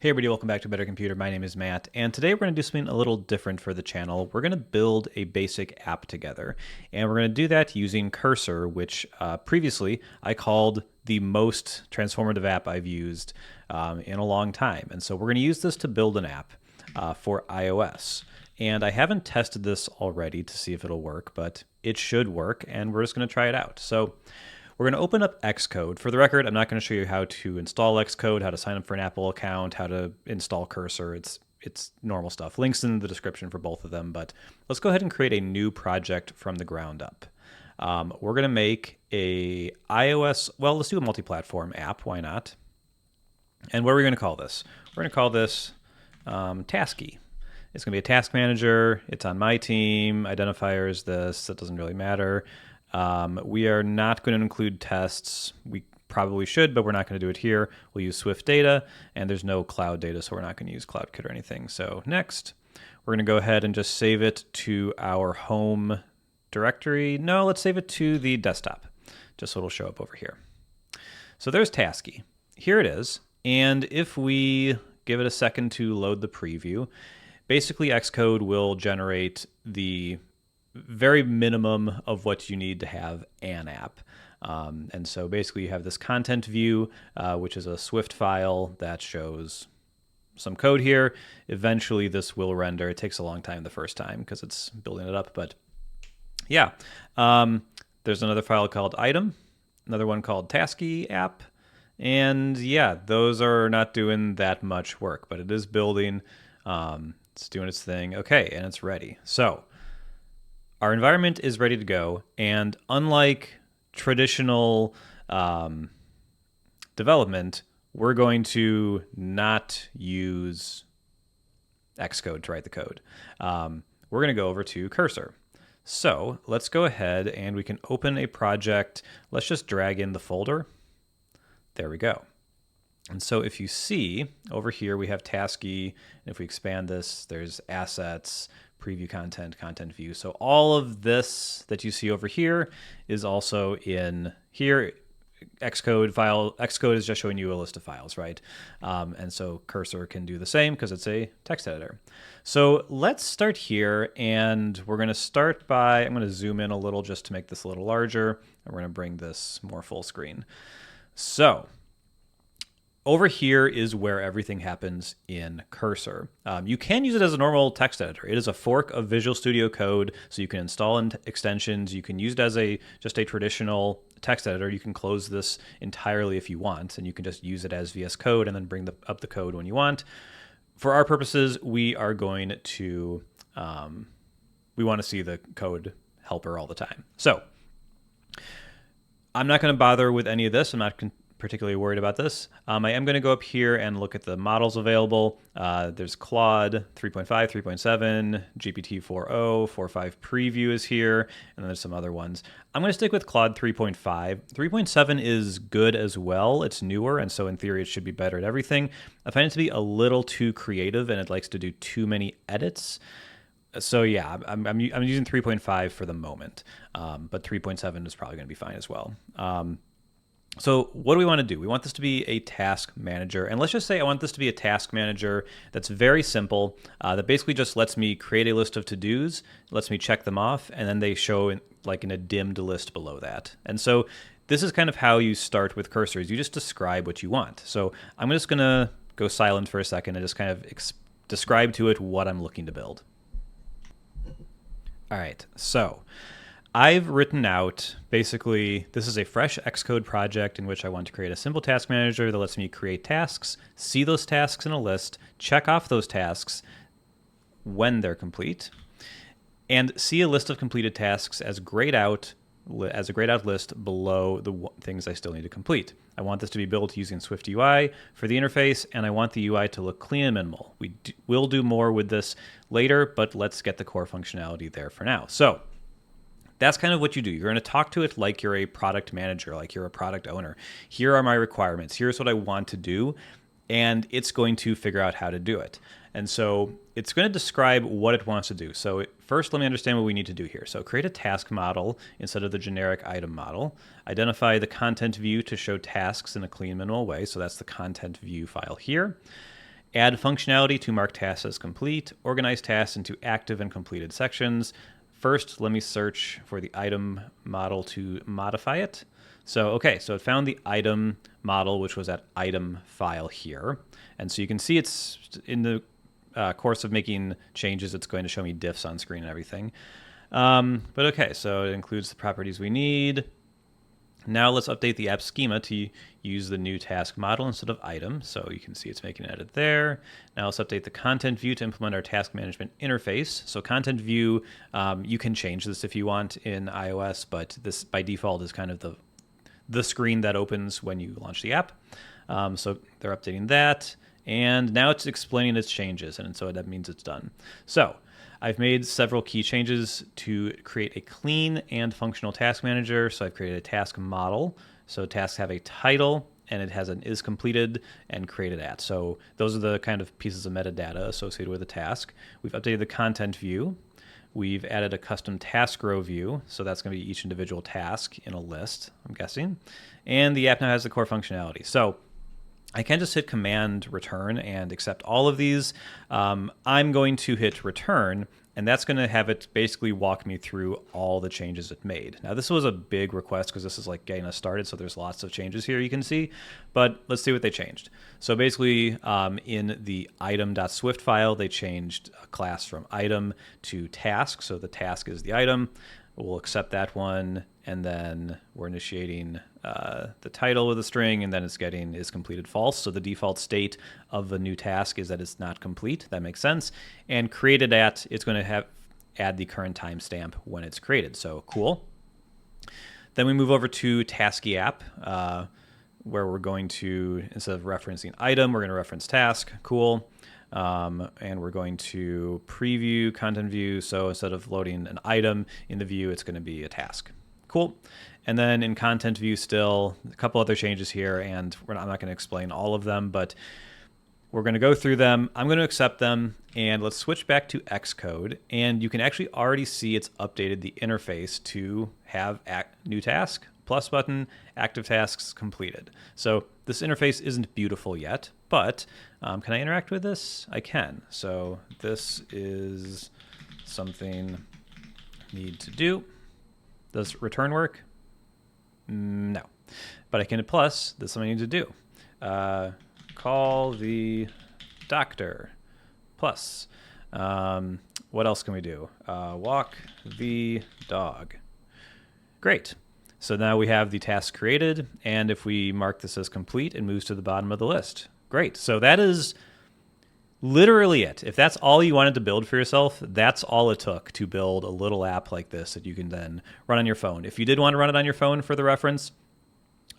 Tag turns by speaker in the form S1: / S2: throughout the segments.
S1: Hey everybody, welcome back to Better Computer. My name is Matt, and today we're going to do something a little different for the channel. We're going to build a basic app together, and we're going to do that using Cursor, which previously I called the most transformative app I've used in a long time. And so we're going to use this to build an app for iOS. And I haven't tested this already to see if it'll work, but it should work, and we're just going to try it out. So we're going to open up Xcode. For the record, I'm not going to show you how to install Xcode, how to sign up for an Apple account, how to install Cursor. It's normal stuff. Links in the description for both of them, but let's go ahead and create a new project from the ground up. We're going to make a iOS, well, let's do a multi-platform app. Why not? And what are we going to call this? We're going to call this Tasky. It's going to be a task manager. It's on my team. Identifier is this. That doesn't really matter. We are not going to include tests. We probably should, but we're not going to do it here. We'll use Swift data, and there's no cloud data, so we're not going to use CloudKit or anything. So next, we're going to go ahead and just save it to our home directory. No, let's save it to the desktop, just so it'll show up over here. So there's Tasky. Here it is. And if we give it a second to load the preview, basically Xcode will generate the very minimum of what you need to have an app. And so basically you have this content view, which is a Swift file that shows some code here. Eventually this will render. It takes a long time the first time because it's building it up, but yeah. There's another file called item, another one called Tasky app. And yeah, those are not doing that much work, but it is building. It's doing its thing. Okay, and it's ready. So our environment is ready to go, and unlike traditional development, we're going to not use Xcode to write the code. We're going to go over to Cursor. So let's go ahead and we can open a project. Let's just drag in the folder. There we go. And so if you see over here, we have Tasky. And if we expand this, there's assets, preview content, content view. So all of this that you see over here is also in here. Xcode file. Xcode is just showing you a list of files, right? And so Cursor can do the same because it's a text editor. So let's start here, and we're going to start by, I'm going to zoom in a little just to make this a little larger, and we're going to bring this more full screen. So over here is where everything happens in Cursor. You can use it as a normal text editor. It is a fork of Visual Studio Code, so you can install extensions. You can use it as just a traditional text editor. You can close this entirely if you want, and you can just use it as VS Code and then bring up the code when you want. For our purposes, we are going to we want to see the code helper all the time. So I'm not going to bother with any of this. I'm not particularly worried about this. I am going to go up here and look at the models available. There's Claude 3.5, 3.7, GPT-4o, 4.5 preview is here, and then there's some other ones. I'm going to stick with Claude 3.5. 3.7 is good as well. It's newer, and so in theory it should be better at everything. I find it to be a little too creative, and it likes to do too many edits. So yeah, I'm using 3.5 for the moment, but 3.7 is probably going to be fine as well. So what do we want to do? We want this to be a task manager. And let's just say I want this to be a task manager that's very simple, that basically just lets me create a list of to-dos, lets me check them off, and then they show in a dimmed list below that. And so this is kind of how you start with cursors. You just describe what you want. So I'm just going to go silent for a second and just kind of describe to it what I'm looking to build. All right, so I've written out, basically, this is a fresh Xcode project in which I want to create a simple task manager that lets me create tasks, see those tasks in a list, check off those tasks when they're complete, and see a list of completed tasks as a grayed out list below the things I still need to complete. I want this to be built using Swift UI for the interface, and I want the UI to look clean and minimal. We'll do more with this later, but let's get the core functionality there for now. So that's kind of what you do. You're going to talk to it like you're a product manager, like you're a product owner. Here are my requirements. Here's what I want to do. And it's going to figure out how to do it. And so it's going to describe what it wants to do. So first, let me understand what we need to do here. So create a task model instead of the generic item model. Identify the content view to show tasks in a clean, minimal way. So that's the content view file here. Add functionality to mark tasks as complete. Organize tasks into active and completed sections. First, let me search for the item model to modify it. So, okay, so it found the item model, which was that item file here. And so you can see it's in the course of making changes, it's going to show me diffs on screen and everything. But okay, so it includes the properties we need. Now let's update the app schema to use the new task model instead of item. So you can see it's making an edit there. Now let's update the content view to implement our task management interface. So content view, you can change this if you want in iOS, but this by default is kind of the screen that opens when you launch the app. So they're updating that. And now it's explaining its changes, and so that means it's done. So I've made several key changes to create a clean and functional task manager. So I've created a task model. So tasks have a title, and it has an is completed and created at. So those are the kind of pieces of metadata associated with a task. We've updated the content view. We've added a custom task row view. So that's going to be each individual task in a list, I'm guessing. And the app now has the core functionality. So I can just hit Command Return and accept all of these. I'm going to hit Return, and that's going to have it basically walk me through all the changes it made. Now, this was a big request because this is like getting us started, so there's lots of changes here you can see. But let's see what they changed. So basically, in the item.swift file, they changed a class from item to task. So the task is the item. We'll accept that one, and then we're initiating the title with a string, and then it's getting is completed false. So the default state of the new task is that it's not complete. That makes sense. And created at, it's going to add the current timestamp when it's created. So cool. Then we move over to Tasky app, where we're going to, instead of referencing item, we're going to reference task. Cool. And we're going to preview content view. So instead of loading an item in the view, it's going to be a task. Cool. And then in content view still, a couple other changes here, and I'm not going to explain all of them, but we're going to go through them. I'm going to accept them, and let's switch back to Xcode. And you can actually already see it's updated the interface to have new task, plus button, active tasks completed. So this interface isn't beautiful yet, but can I interact with this? I can. So this is something I need to do. Does return work? No. But I can hit plus. This is something I need to do. Call the doctor. Plus. What else can we do? Walk the dog. Great. So now we have the task created, and if we mark this as complete, it moves to the bottom of the list. Great. So that is literally it. If that's all you wanted to build for yourself, that's all it took to build a little app like this that you can then run on your phone. If you did want to run it on your phone for the reference,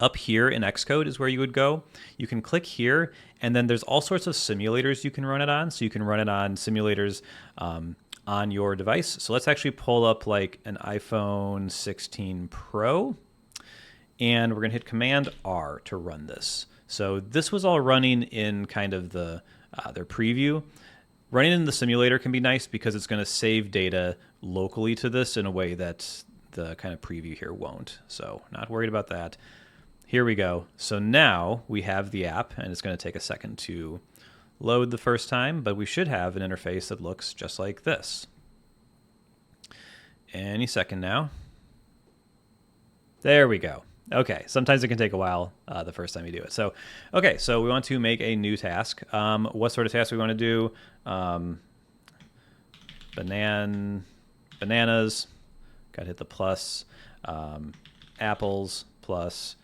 S1: up here in Xcode is where you would go. You can click here, and then there's all sorts of simulators you can run it on. So you can run it on simulators on your device. So let's actually pull up like an iPhone 16 Pro, and we're going to hit Command R to run this. So this was all running in kind of their preview. Running in the simulator can be nice because it's going to save data locally to this in a way that the kind of preview here won't. So not worried about that. Here we go. So now we have the app, and it's going to take a second to load the first time, but we should have an interface that looks just like this. Any second now. There we go. Okay, sometimes it can take a while the first time you do it. So, okay, so we want to make a new task. What sort of task we want to do? Bananas. Got to hit the plus. Apples plus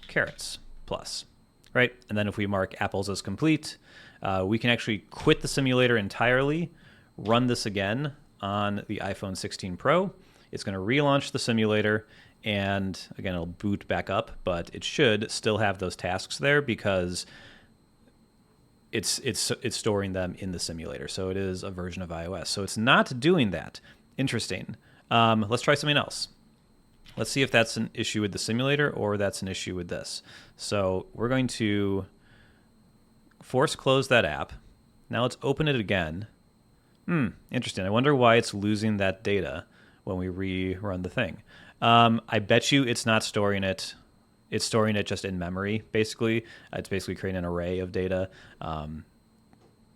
S1: carrots plus. Right? And then if we mark apples as complete, we can actually quit the simulator entirely, run this again on the iPhone 16 Pro. It's going to relaunch the simulator, and again, it'll boot back up, but it should still have those tasks there because it's storing them in the simulator. So it is a version of iOS. So it's not doing that. Interesting. Let's try something else. Let's see if that's an issue with the simulator or that's an issue with this. So we're going to force close that app. Now let's open it again. Interesting. I wonder why it's losing that data when we rerun the thing. I bet you it's not storing it. It's storing it just in memory, basically. It's basically creating an array of data.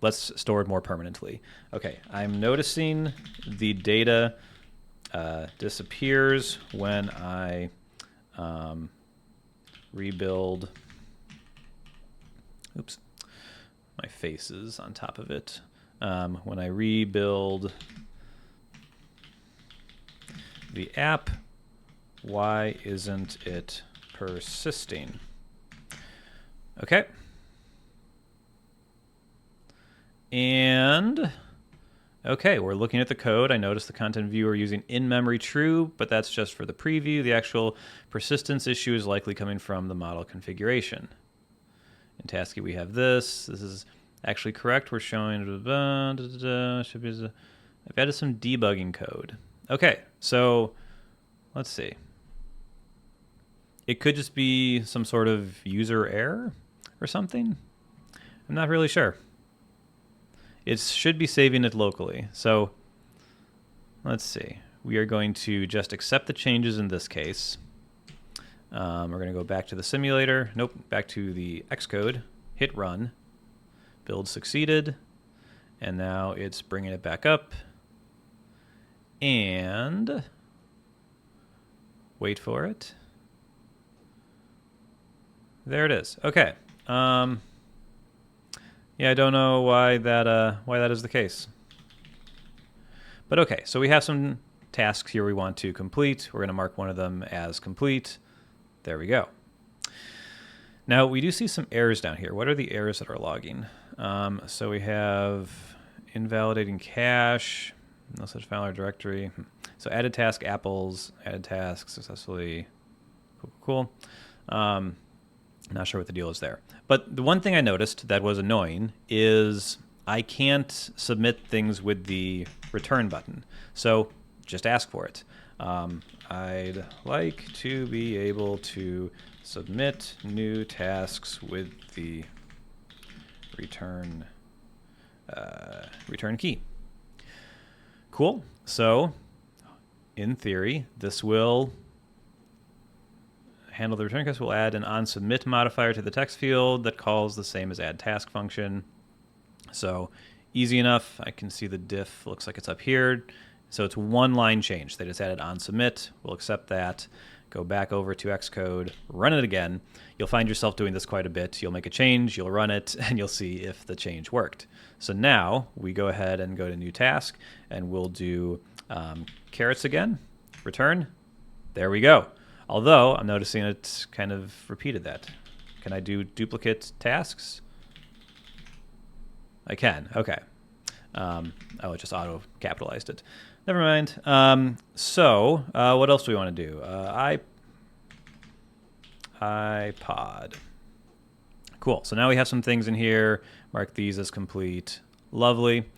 S1: let's store it more permanently. Okay, I'm noticing the data disappears when I rebuild. Oops, my face is on top of it. When I rebuild the app, why isn't it persisting? Okay. And okay, we're looking at the code. I noticed the content viewer using in-memory true, but that's just for the preview. The actual persistence issue is likely coming from the model configuration. In Tasky, we have this. This is actually correct. We're showing should be. I've added some debugging code. Okay, so let's see. It could just be some sort of user error or something. I'm not really sure. It should be saving it locally. So let's see. We are going to just accept the changes in this case. We're going to go back to the simulator. Nope, back to the Xcode. Hit run. Build succeeded. And now it's bringing it back up. And wait for it. There it is. Okay. Yeah, I don't know why that is the case. But okay, so we have some tasks here we want to complete. We're going to mark one of them as complete. There we go. Now, we do see some errors down here. What are the errors that are logging? So we have invalidating cache, no such file or directory. So added task apples, added task successfully. Cool. Not sure what the deal is there. But the one thing I noticed that was annoying is I can't submit things with the return button. So just ask for it. I'd like to be able to submit new tasks with the return key. Cool. So in theory, this will handle the return request. We'll add an onSubmit modifier to the text field that calls the same as add task function. So easy enough. I can see the diff looks like it's up here. So it's one line change. They just added onSubmit. We'll accept that. Go back over to Xcode, run it again. You'll find yourself doing this quite a bit. You'll make a change, you'll run it, and you'll see if the change worked. So now we go ahead and go to new task, and we'll do carrots again, return. There we go. Although I'm noticing it's kind of repeated that. Can I do duplicate tasks? I can. Okay. Oh, it just auto capitalized it. Never mind. So what else do we want to do? iPod. Cool. So now we have some things in here. Mark these as complete. Lovely.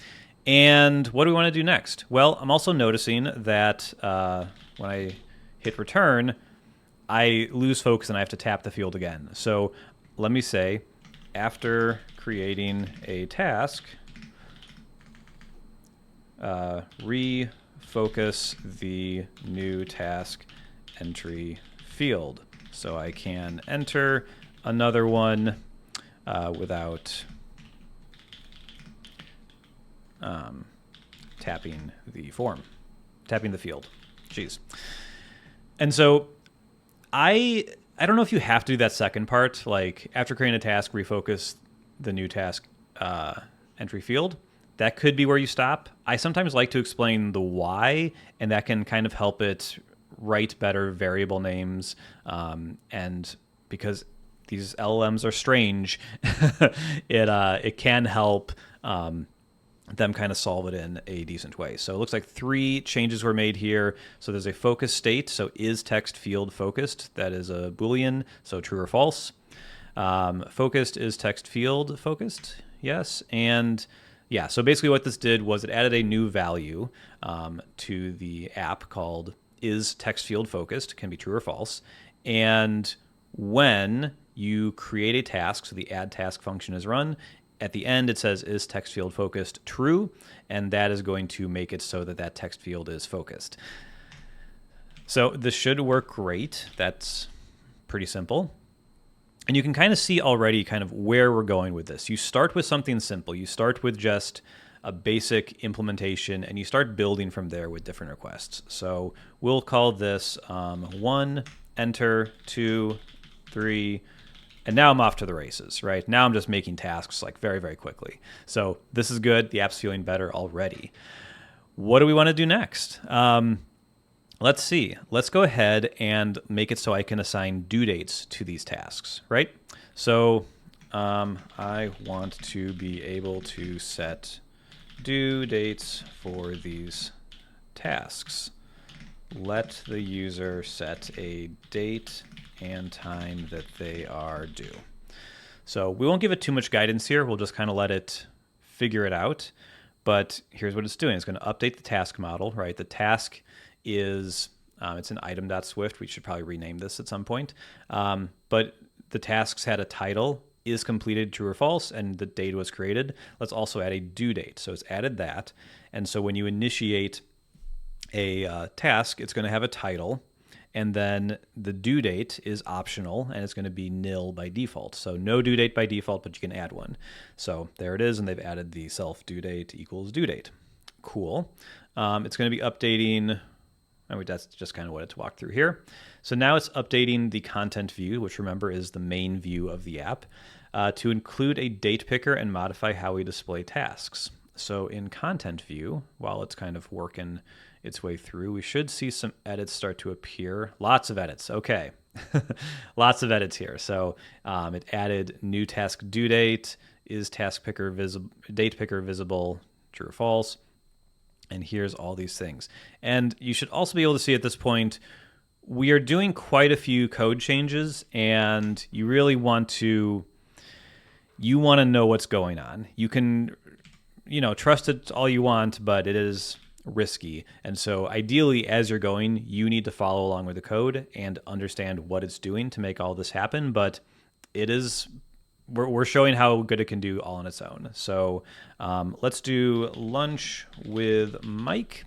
S1: And what do we want to do next? Well, I'm also noticing that when I hit return, I lose focus and I have to tap the field again. So let me say, after creating a task, refocus the new task entry field. So I can enter another one without tapping the field. Jeez. And so I don't know if you have to do that second part, like after creating a task, refocus the new task entry field. That could be where you stop. I sometimes like to explain the why, and that can kind of help it write better variable names. And because these LLMs are strange, it can help them kind of solve it in a decent way. So it looks like 3 changes were made here. So there's a focus state. So is text field focused? That is a Boolean, so true or false. Focused is text field focused? Yes. And yeah, so basically what this did was it added a new value to the app called is text field focused, can be true or false. And when you create a task, so the add task function is run, at the end it says is text field focused true, and that is going to make it so that that text field is focused. So this should work great. That's pretty simple. And you can kind of see already kind of where we're going with this. You start with something simple. You start with just a basic implementation, and you start building from there with different requests. So we'll call this 1, enter, 2, 3, and now I'm off to the races, right? Now I'm just making tasks like very, very quickly. So this is good. The app's feeling better already. What do we want to do next? Let's see. Let's go ahead and make it so I can assign due dates to these tasks, right? So I want to be able to set due dates for these tasks. Let the user set a date and time that they are due. So we won't give it too much guidance here. We'll just kind of let it figure it out. But here's what it's doing. It's going to update the task model, right? The task is, it's an item.swift. We should probably rename this at some point. But the tasks had a title, is completed, true or false, and the date was created. Let's also add a due date. So it's added that. And so when you initiate a task, it's going to have a title, and then the due date is optional, and it's going to be nil by default. So no due date by default, but you can add one. So there it is, and they've added the self due date equals due date. Cool. It's going to be updating. I mean, that's just kind of what it's walked through here. So now it's updating the content view, which remember is the main view of the app, to include a date picker and modify how we display tasks. So in content view, while it's kind of working its way through, we should see some edits start to appear. Lots of edits. Okay. Lots of edits here. So it added new task due date, is task picker visible, date picker visible, true or false. And here's all these things. And you should also be able to see at this point, we are doing quite a few code changes, and you really want to know what's going on. You can, trust it all you want, but it is risky. And so ideally, as you're going, you need to follow along with the code and understand what it's doing to make all this happen. But we're showing how good it can do all on its own. So let's do lunch with Mike.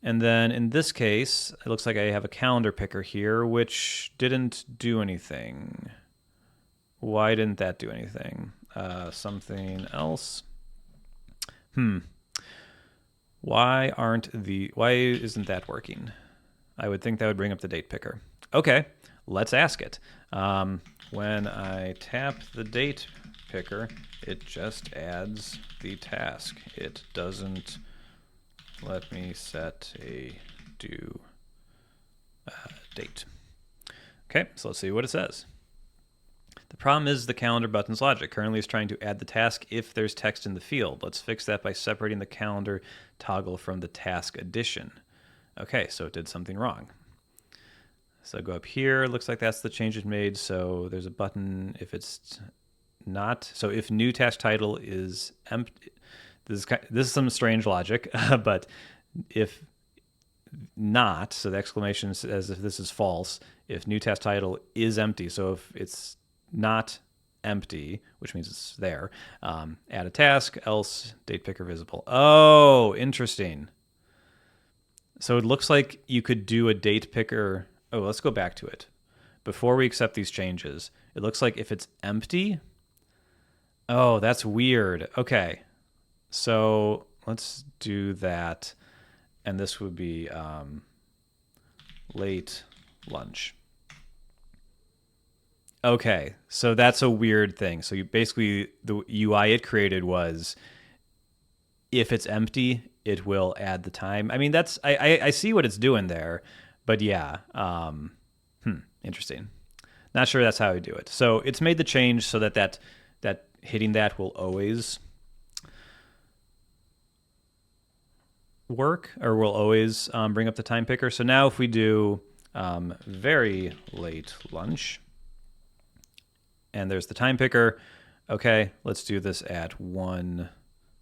S1: And then in this case, it looks like I have a calendar picker here, which didn't do anything. Why didn't that do anything? Something else. Why isn't that working? I would think that would bring up the date picker. Okay, let's ask it. When I tap the date picker, it just adds the task. It doesn't let me set a due date. Okay, so let's see what it says. The problem is the calendar button's logic. Currently it's trying to add the task if there's text in the field. Let's fix that by separating the calendar toggle from the task addition. Okay, so it did something wrong. So go up here, looks like that's the change it made. So there's a button if it's not. So if new task title is empty, this is some strange logic, but if not, so the exclamation says if this is false, if new task title is empty. So if it's not empty, which means it's there, add a task, else date picker visible. Oh, interesting. So it looks like you could do a date picker. Oh, let's go back to it. Before we accept these changes, it looks like if it's empty. Oh, that's weird. Okay. So let's do that. And this would be late lunch. Okay. So that's a weird thing. So you basically, the UI it created was if it's empty, it will add the time. I mean, that's, I see what it's doing there. But yeah, interesting. Not sure that's how we do it. So it's made the change so that hitting that will always work, or will always bring up the time picker. So now if we do very late lunch, and there's the time picker. Okay, let's do this at 1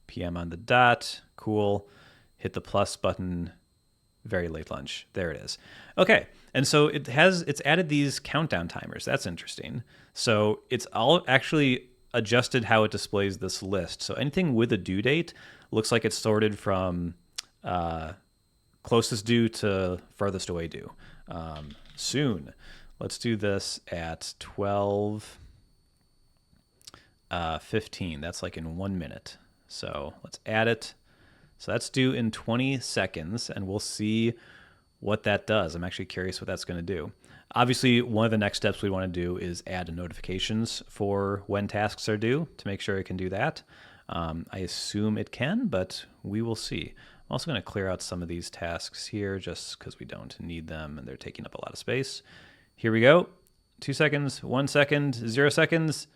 S1: p.m. on the dot. Cool. Hit the plus button. Very late lunch. There it is. Okay. And so it's added these countdown timers. That's interesting. So it's all actually adjusted how it displays this list. So anything with a due date looks like it's sorted from closest due to farthest away due. Soon. let's do this at 12:15. That's like in 1 minute. So let's add it. So that's due in 20 seconds, and we'll see what that does. I'm actually curious what that's going to do. Obviously, one of the next steps we want to do is add notifications for when tasks are due to make sure it can do that. I assume it can, but we will see. I'm also going to clear out some of these tasks here just because we don't need them and they're taking up a lot of space. Here we go. 2 seconds, 1 second, 0 seconds.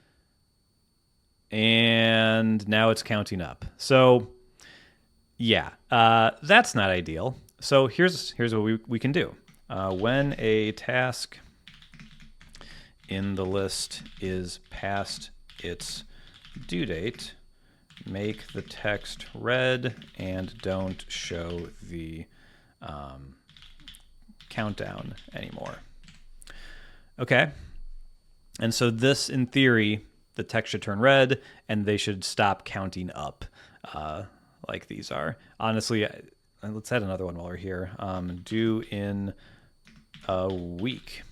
S1: And now it's counting up. So yeah, that's not ideal. So here's what we can do. When a task in the list is past its due date, make the text red and don't show the countdown anymore. Okay. And so this, in theory, the text should turn red and they should stop counting up like these are. Honestly, let's add another one while we're here. Due in a week.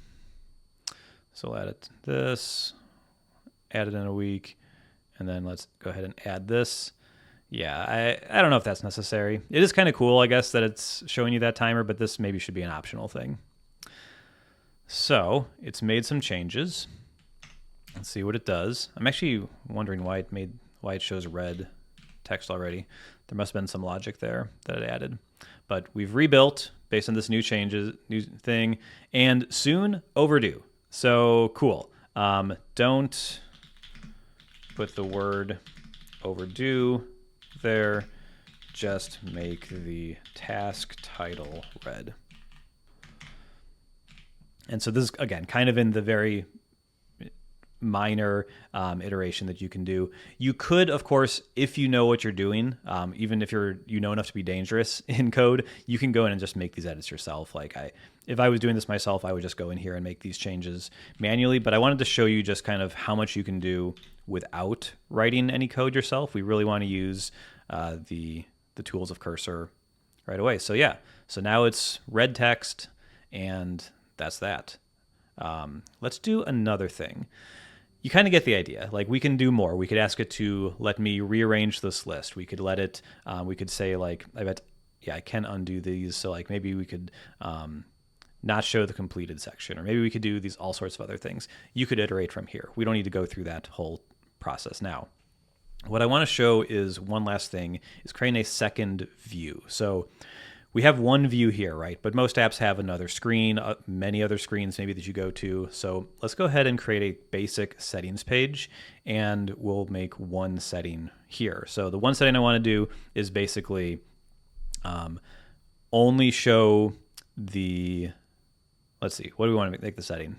S1: So we'll add it this, add it in a week, and then let's go ahead and add this. Yeah, I don't know if that's necessary. It is kind of cool, I guess, that it's showing you that timer, but this maybe should be an optional thing. So it's made some changes. Let's see what it does. I'm actually wondering why it shows red text already. There must have been some logic there that it added. But we've rebuilt based on this new thing, and soon overdue. So cool. Don't put the word overdue there. Just make the task title red. And so this is, again, kind of in the very minor iteration that you can do. You could, of course, if you know what you're doing, even if you know enough to be dangerous in code, you can go in and just make these edits yourself. Like if I was doing this myself, I would just go in here and make these changes manually. But I wanted to show you just kind of how much you can do without writing any code yourself. We really want to use the tools of Cursor right away. So yeah, so now it's red text, and that's that. Let's do another thing. You kind of get the idea. Like, we can do more. We could ask it to let me rearrange this list. We could let it, we could say, like, I can undo these. So like maybe we could not show the completed section, or maybe we could do these all sorts of other things. You could iterate from here. We don't need to go through that whole process now. What I want to show is one last thing, is creating a second view. So we have one view here, right? But most apps have another screen, many other screens maybe that you go to. So let's go ahead and create a basic settings page, and we'll make one setting here. So the one setting I want to do is basically only show the, let's see, what do we want to make the setting?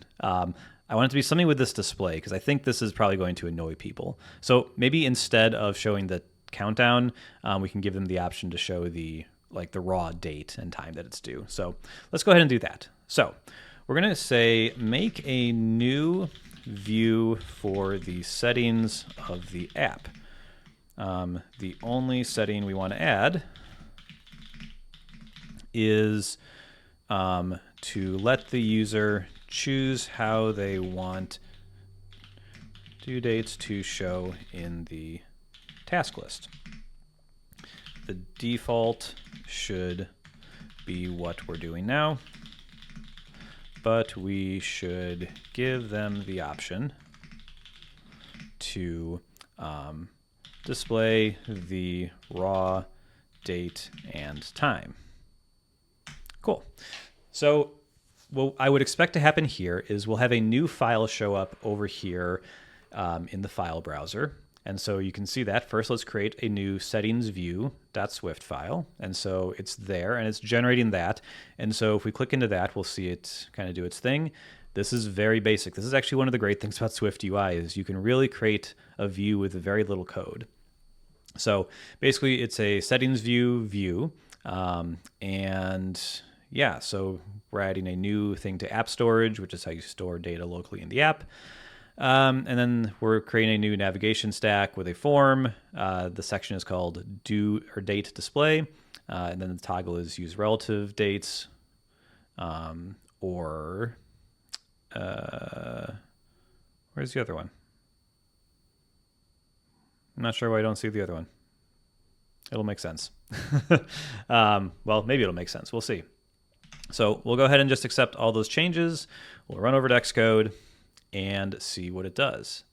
S1: I want it to be something with this display, because I think this is probably going to annoy people. So maybe instead of showing the countdown, we can give them the option to show the raw date and time that it's due. So let's go ahead and do that. So we're going to say make a new view for the settings of the app. The only setting we want to add is to let the user choose how they want due dates to show in the task list. The default should be what we're doing now, but we should give them the option to display the raw date and time. Cool. So what I would expect to happen here is we'll have a new file show up over here in the file browser. And so you can see that. First, let's create a new settings view.swift file. And so it's there, and it's generating that. And so if we click into that, we'll see it kind of do its thing. This is very basic. This is actually one of the great things about Swift UI, is you can really create a view with very little code. So basically, it's a settings view. And yeah, so we're adding a new thing to app storage, which is how you store data locally in the app. And then we're creating a new navigation stack with a form. The section is called due or date display. And then the toggle is use relative dates or Where's the other one? I'm not sure why I don't see the other one. It'll make sense. Well, maybe it'll make sense. We'll see. So we'll go ahead and just accept all those changes. We'll run over to Xcode and see what it does.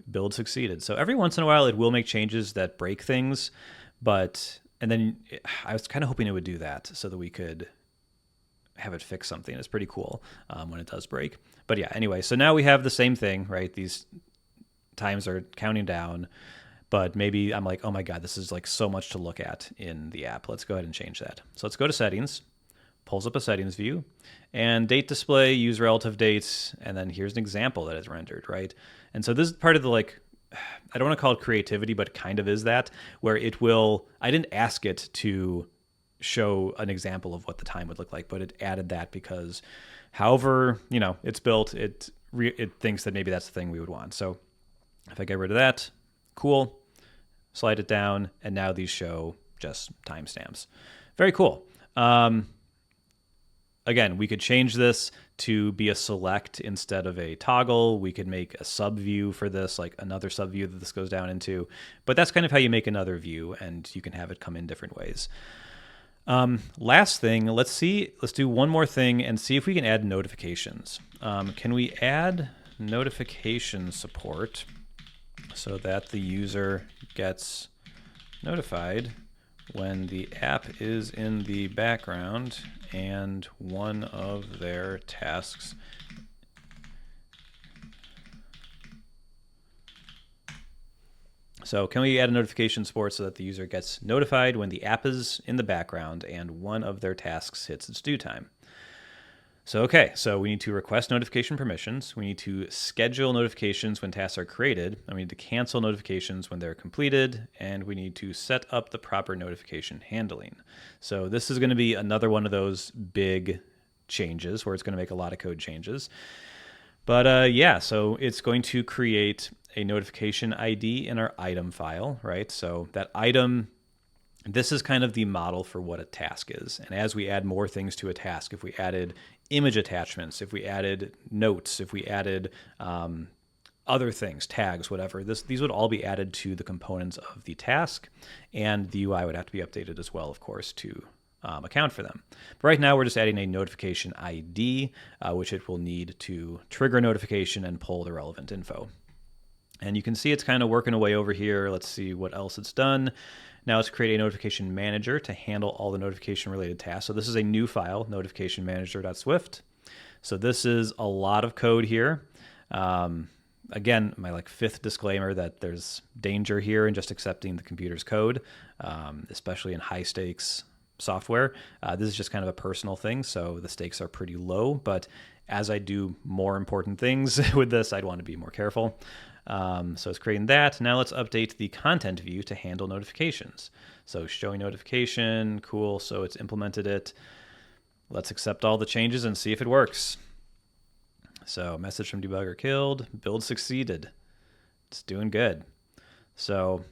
S1: Build succeeded. So every once in a while, it will make changes that break things, and then I was kind of hoping it would do that so that we could have it fix something. It's pretty cool when it does break. But yeah, anyway, so now we have the same thing, right? These times are counting down, but maybe I'm like, oh my God, this is like so much to look at in the app. Let's go ahead and change that. So let's go to settings, pulls up a settings view, and date display, use relative dates, and then here's an example that is rendered, right? And so this is part of the I don't want to call it creativity, but kind of is that, where it will, I didn't ask it to show an example of what the time would look like, but it added that because however, it's built, it thinks that maybe that's the thing we would want. So if I get rid of that, cool, slide it down, and now these show just timestamps. Very cool. Again, we could change this to be a select instead of a toggle. We could make a sub view for this, like another sub view that this goes down into. But that's kind of how you make another view, and you can have it come in different ways. Last thing, let's do one more thing and see if we can add notifications. Can we add notification support so that the user gets notified when the app is in the background and one of their tasks So can we add a notification support so that the user gets notified when the app is in the background and one of their tasks hits its due time? So we need to request notification permissions. We need to schedule notifications when tasks are created. And we need to cancel notifications when they're completed. And we need to set up the proper notification handling. So this is going to be another one of those big changes where it's going to make a lot of code changes. But so it's going to create a notification ID in our item file, right? So that item, this is kind of the model for what a task is. And as we add more things to a task, if we added image attachments, if we added notes, if we added other things, tags, whatever, these would all be added to the components of the task, and the UI would have to be updated as well, of course, to account for them. But right now we're just adding a notification ID, which it will need to trigger a notification and pull the relevant info. And you can see it's kind of working away over here. Let's see what else it's done. Now let's create a notification manager to handle all the notification related tasks. So this is a new file, notificationmanager.swift. So this is a lot of code here. Again, my fifth disclaimer that there's danger here in just accepting the computer's code, especially in high stakes software. This is just kind of a personal thing, so the stakes are pretty low. But as I do more important things with this, I'd want to be more careful. So it's creating that. Now let's update the content view to handle notifications. So showing notification, cool. So it's implemented it. Let's accept all the changes and see if it works. So message from debugger killed, build succeeded. It's doing good. So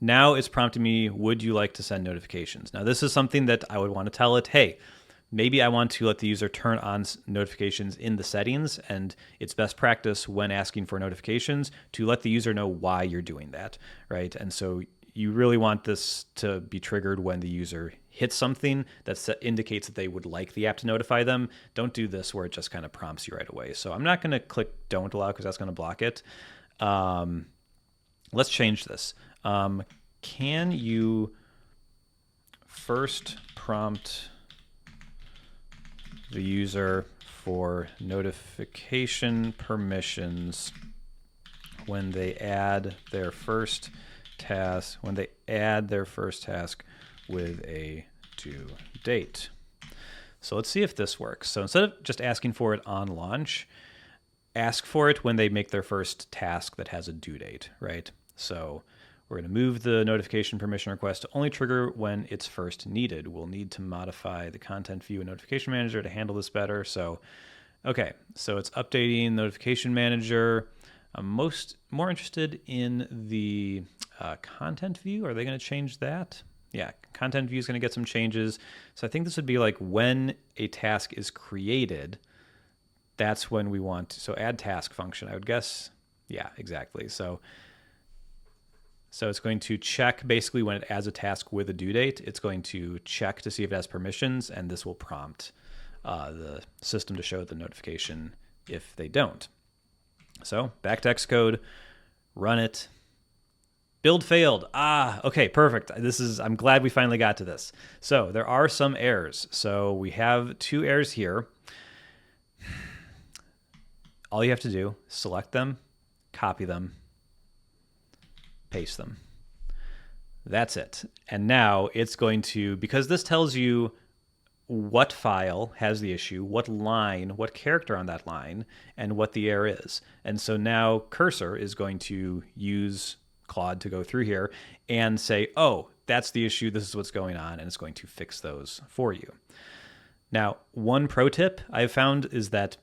S1: now it's prompting me, would you like to send notifications? Now this is something that I would want to tell it, hey, maybe I want to let the user turn on notifications in the settings, and it's best practice when asking for notifications to let the user know why you're doing that, right? And so you really want this to be triggered when the user hits something that indicates that they would like the app to notify them. Don't do this where it just kind of prompts you right away. So I'm not going to click don't allow because that's going to block it. Let's change this. Can you first prompt the user for notification permissions when they add their first task, with a due date? So let's see if this works. So instead of just asking for it on launch, ask for it when they make their first task that has a due date, right? So we're going to move the notification permission request to only trigger when it's first needed. We'll need to modify the content view and notification manager to handle this better. So it's updating notification manager. I'm more interested in the content view. Are they going to change that? Yeah, content view is going to get some changes. So I think this would be like when a task is created, that's when we want, so add task function, I would guess. Yeah, exactly. So it's going to check basically when it adds a task with a due date, it's going to check to see if it has permissions, and this will prompt the system to show the notification if they don't. So back to Xcode, run it. Build failed. Okay, perfect. I'm glad we finally got to this. So there are some errors. So we have 2 errors here. All you have to do, select them, copy them, paste them. That's it. And now it's going to, because this tells you what file has the issue, what line, what character on that line, and what the error is. And so now Cursor is going to use Claude to go through here and say, oh, that's the issue, this is what's going on, and it's going to fix those for you. Now, one pro tip I've found is that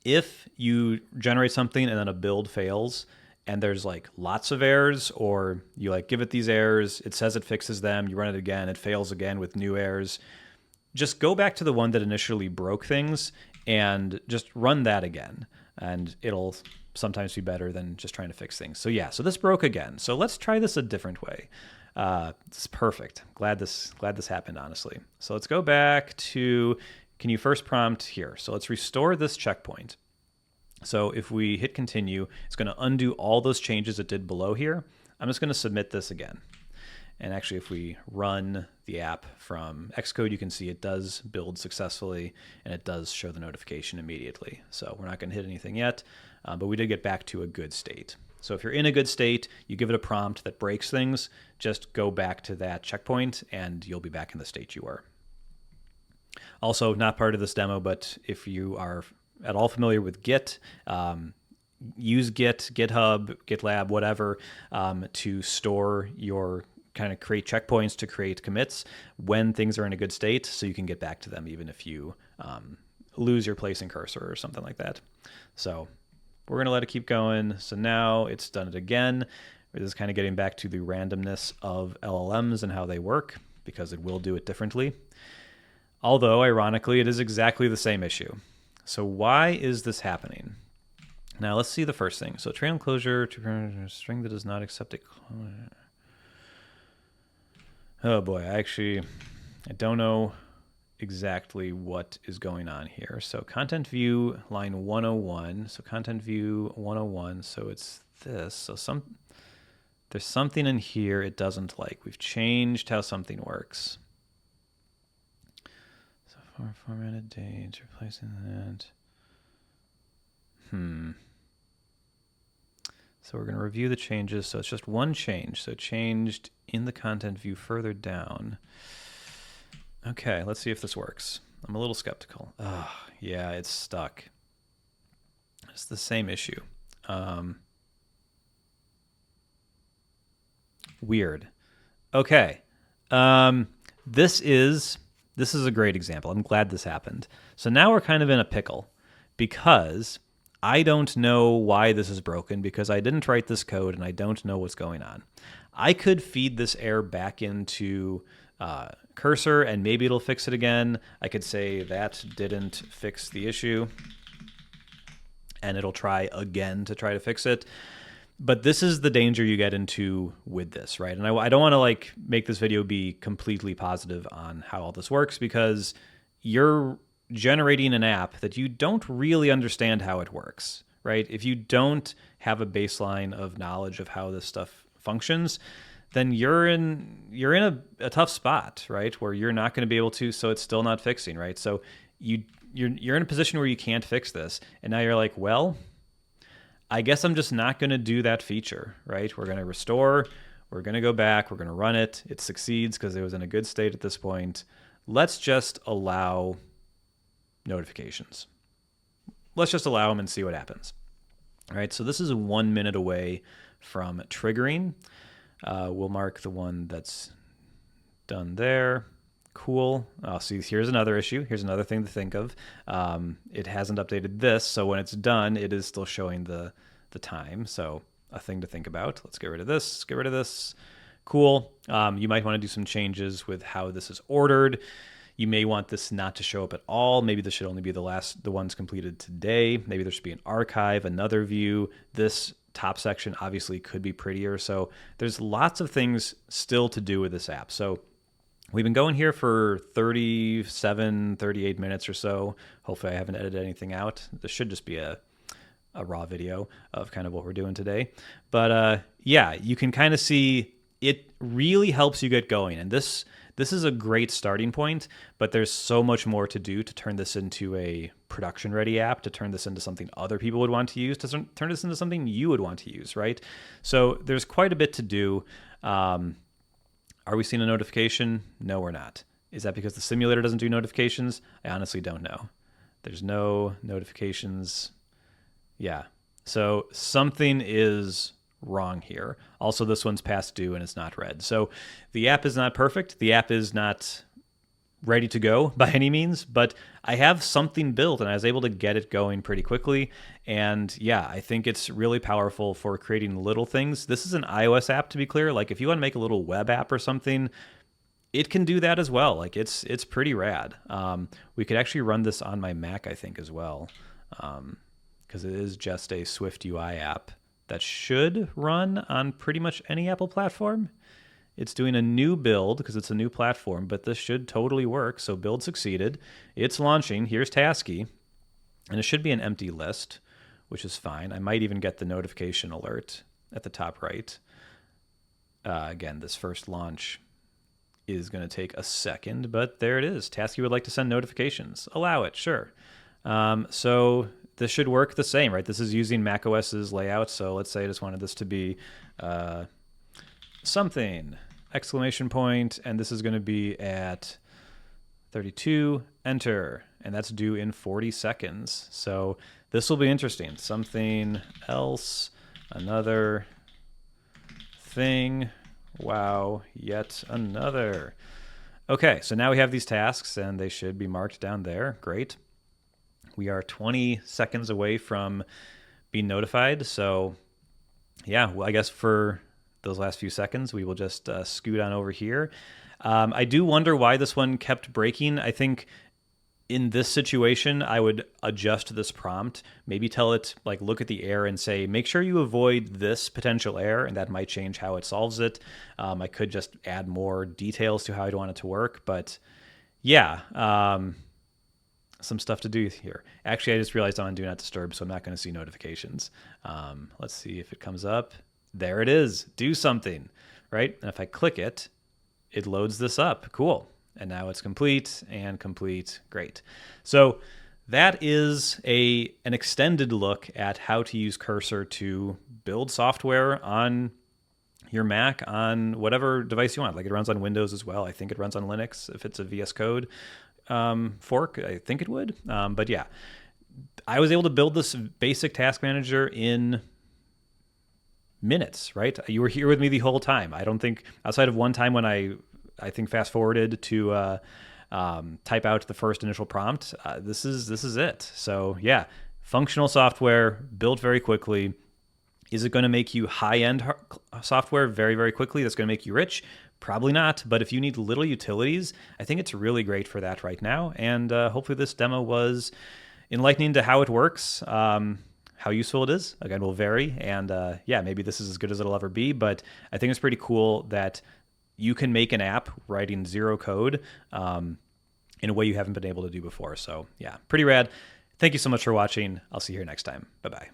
S1: if you generate something and then a build fails, and there's like lots of errors, or you like give it these errors, it says it fixes them, you run it again, it fails again with new errors, just go back to the one that initially broke things and just run that again, and it'll sometimes be better than just trying to fix things. So yeah, so this broke again. So let's try this a different way. This is perfect. Glad this happened, honestly. So let's go back to, can you first prompt here? So let's restore this checkpoint. So if we hit continue, it's going to undo all those changes it did below here. I'm just going to submit this again. And actually, if we run the app from Xcode, you can see it does build successfully, and it does show the notification immediately. So we're not going to hit anything yet, but we did get back to a good state. So if you're in a good state, you give it a prompt that breaks things, just go back to that checkpoint, and you'll be back in the state you were. Also, not part of this demo, but if you are at all familiar with Git, use Git, GitHub, GitLab, whatever, to store your kind of create checkpoints to create commits when things are in a good state, so you can get back to them even if you lose your place in Cursor or something like that. So we're going to let it keep going. So now it's done it again. This is kind of getting back to the randomness of LLMs and how they work, because it will do it differently. Although, ironically, it is exactly the same issue. So why is this happening? Now let's see the first thing. So train closure to a string that does not accept a closure. Oh boy, I don't know exactly what is going on here. So content view line 101. So content view 101. So it's this. So there's something in here it doesn't like. We've changed how something works. So formatted date, replacing that. So we're going to review the changes. So it's just one change. So it changed in the content view further down. Okay, let's see if this works. I'm a little skeptical. Oh, yeah, it's stuck. It's the same issue. Weird. Okay. This is a great example. I'm glad this happened. So now we're kind of in a pickle, because I don't know why this is broken, because I didn't write this code and I don't know what's going on. I could feed this error back into Cursor and maybe it'll fix it again. I could say that didn't fix the issue, and it'll try again to try to fix it. But this is the danger you get into with this, right? And I don't want to like make this video be completely positive on how all this works, because you're generating an app that you don't really understand how it works, right? If you don't have a baseline of knowledge of how this stuff functions, then you're in a tough spot, right? Where you're not going to be able to, so it's still not fixing, right? So you're in a position where you can't fix this, and now you're like, well, I guess I'm just not going to do that feature, right? We're going to restore, we're going to go back, we're going to run it. It succeeds because it was in a good state at this point. Let's just allow notifications. Let's just allow them and see what happens. All right, so this is 1 minute away from triggering. We'll mark the one that's done there. Cool. See, here's another issue. Here's another thing to think of. It hasn't updated this, so when it's done, it is still showing the time. So a thing to think about. Let's get rid of this. Get rid of this. Cool. You might want to do some changes with how this is ordered. You may want this not to show up at all. Maybe this should only be the ones completed today. Maybe there should be an archive, another view. This top section obviously could be prettier. So there's lots of things still to do with this app. So we've been going here for 37, 38 minutes or so. Hopefully I haven't edited anything out. This should just be a raw video of kind of what we're doing today. But yeah, you can kind of see it really helps you get going. And this is a great starting point, but there's so much more to do to turn this into a production ready app, to turn this into something other people would want to use, to turn this into something you would want to use, right? So there's quite a bit to do. Are we seeing a notification? No, we're not. Is that because the simulator doesn't do notifications? I honestly don't know. There's no notifications. Yeah. So something is wrong here. Also, this one's past due and it's not red. So the app is not perfect. The app is not ready to go by any means, but I have something built and I was able to get it going pretty quickly. And yeah, I think it's really powerful for creating little things. This is an iOS app, to be clear. Like if you want to make a little web app or something, it can do that as well. Like it's pretty rad. We could actually run this on my Mac, I think, as well, because it is just a Swift UI app that should run on pretty much any Apple platform. It's doing a new build because it's a new platform, but this should totally work. So build succeeded. It's launching. Here's Tasky. And it should be an empty list, which is fine. I might even get the notification alert at the top right. Again, this first launch is going to take a second, but there it is. Tasky would like to send notifications. Allow it, sure. So this should work the same, right? This is using macOS's layout. So let's say I just wanted this to be something, exclamation point, and this is going to be at 32, enter, and that's due in 40 seconds. So this will be interesting. Something else, another thing, wow, yet another. Okay, so now we have these tasks, and they should be marked down there. Great. We are 20 seconds away from being notified. So yeah, well, I guess for those last few seconds, we will just scoot on over here. I do wonder why this one kept breaking. I think in this situation, I would adjust this prompt, maybe tell it, like, look at the error and say, make sure you avoid this potential error, and that might change how it solves it. I could just add more details to how I'd want it to work, but yeah, some stuff to do here. Actually, I just realized I'm on Do Not Disturb, so I'm not going to see notifications. Let's see if it comes up. There it is. Do something, right? And if I click it, it loads this up. Cool. And now it's complete and complete. Great. So that is an extended look at how to use Cursor to build software on your Mac, on whatever device you want. Like it runs on Windows as well. I think it runs on Linux if it's a VS Code fork. I think it would. But yeah, I was able to build this basic task manager in minutes, right? You were here with me the whole time. I don't think, outside of one time when I think fast forwarded to type out the first initial prompt, this is it. So yeah, functional software built very quickly. Is it going to make you high-end software very, very quickly? That's going to make you rich? Probably not. But if you need little utilities, I think it's really great for that right now. And hopefully this demo was enlightening to how it works. How useful it is, again, will vary. And yeah, maybe this is as good as it'll ever be. But I think it's pretty cool that you can make an app writing zero code in a way you haven't been able to do before. So yeah, pretty rad. Thank you so much for watching. I'll see you here next time. Bye-bye.